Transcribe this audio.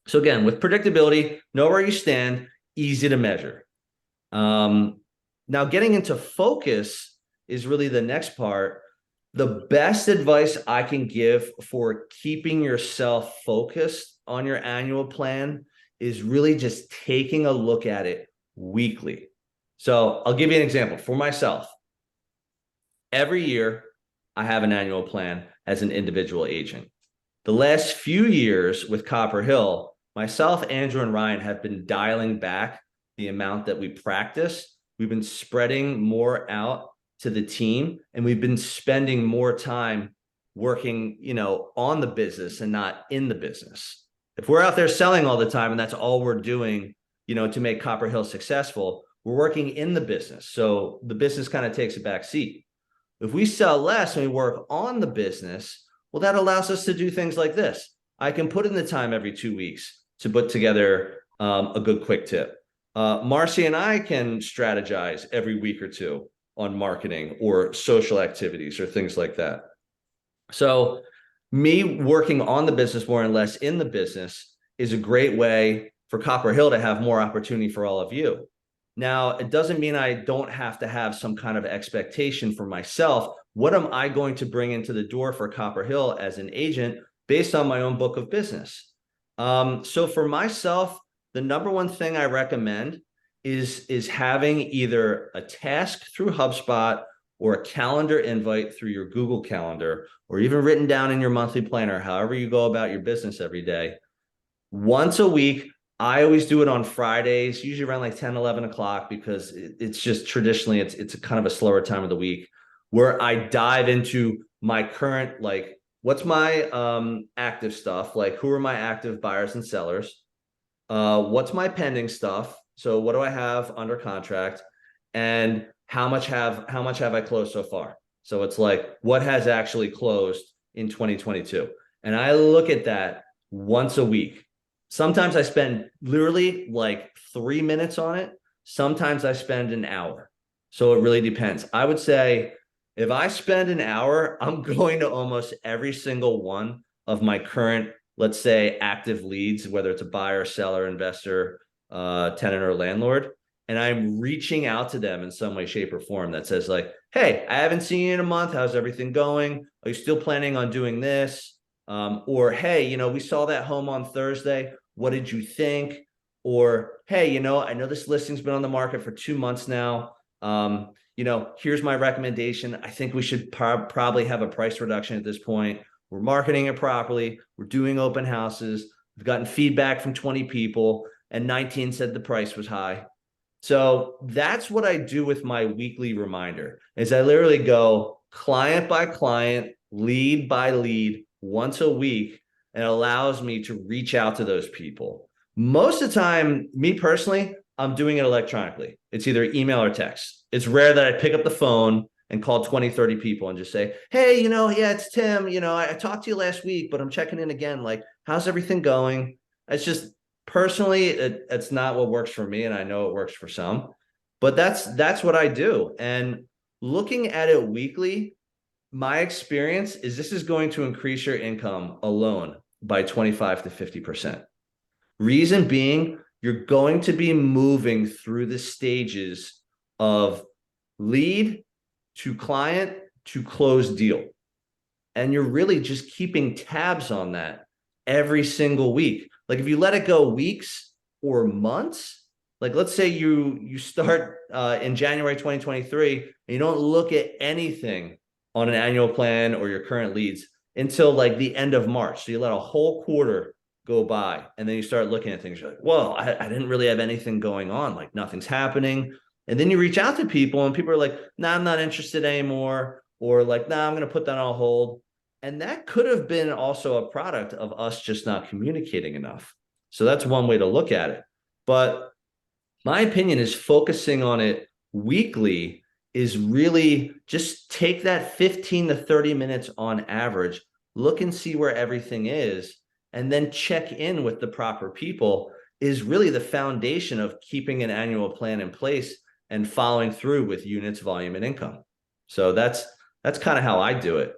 So again, with predictability, know where you stand, easy to measure. Um, Now getting into focus is really the next part. The best advice I can give for keeping yourself focused on your annual plan is really just taking a look at it weekly. So I'll give you an example for myself. Every year, I have an annual plan as an individual agent. The last few years with Copper Hill, myself, Andrew, and Ryan have been dialing back the amount that we practice. We've been spreading more out to the team, and we've been spending more time working, on the business and not in the business. If we're out there selling all the time and that's all we're doing, to make Copper Hill successful, we're working in the business. So the business kind of takes a back seat. If we sell less and we work on the business, well, that allows us to do things like this. I can put in the time every 2 weeks to put together a good quick tip. Marcy and I can strategize every week or two on marketing or social activities or things like that. So me working on the business more and less in the business is a great way for Copper Hill to have more opportunity for all of you. Now, it doesn't mean I don't have to have some kind of expectation for myself. What am I going to bring into the door for Copper Hill as an agent based on my own book of business? So for myself, the number one thing I recommend is having either a task through HubSpot or a calendar invite through your Google Calendar, or even written down in your monthly planner, however you go about your business every day. Once a week, I always do it on Fridays, usually around like 10, 11 o'clock, because it's just traditionally, it's a kind of a slower time of the week where I dive into my current, like, what's my active stuff? Like, who are my active buyers and sellers? What's my pending stuff? So what do I have under contract? And how much have I closed so far? So it's like, what has actually closed in 2022? And I look at that once a week. Sometimes I spend literally like 3 minutes on it. Sometimes I spend an hour. So it really depends. I would say if I spend an hour, I'm going to almost every single one of my current, let's say, active leads, whether it's a buyer, seller, investor, tenant, or landlord. And I'm reaching out to them in some way, shape, or form that says, like, hey, I haven't seen you in a month. How's everything going? Are you still planning on doing this? Or, hey, we saw that home on Thursday. What did you think? Or, hey, I know this listing's been on the market for 2 months now. Here's my recommendation. I think we should probably have a price reduction at this point. We're marketing it properly. We're doing open houses. We've gotten feedback from 20 people, and 19 said the price was high. So that's what I do with my weekly reminder, is I literally go client by client, lead by lead, once a week, and it allows me to reach out to those people. Most of the time, me personally, I'm doing it electronically. It's either email or text. It's rare that I pick up the phone and call 20, 30 people and just say, hey, yeah, it's Tim. I talked to you last week, but I'm checking in again. Like, how's everything going? It's just personally, it's not what works for me. And I know it works for some, but that's what I do. And looking at it weekly, my experience is this is going to increase your income alone by 25 to 50%. Reason being, you're going to be moving through the stages of lead to client to close deal. And you're really just keeping tabs on that every single week. Like, if you let it go weeks or months, like, let's say you start in January 2023 and you don't look at anything on an annual plan or your current leads until like the end of March. So you let a whole quarter go by, and then you start looking at things. You're like, whoa, I didn't really have anything going on. Like, nothing's happening. And then you reach out to people and people are like, nah, I'm not interested anymore. Or like, nah, I'm going to put that on hold. And that could have been also a product of us just not communicating enough. So that's one way to look at it. But my opinion is focusing on it weekly is really just take that 15 to 30 minutes on average, look and see where everything is, and then check in with the proper people is really the foundation of keeping an annual plan in place and following through with units, volume, and income. So that's kind of how I do it.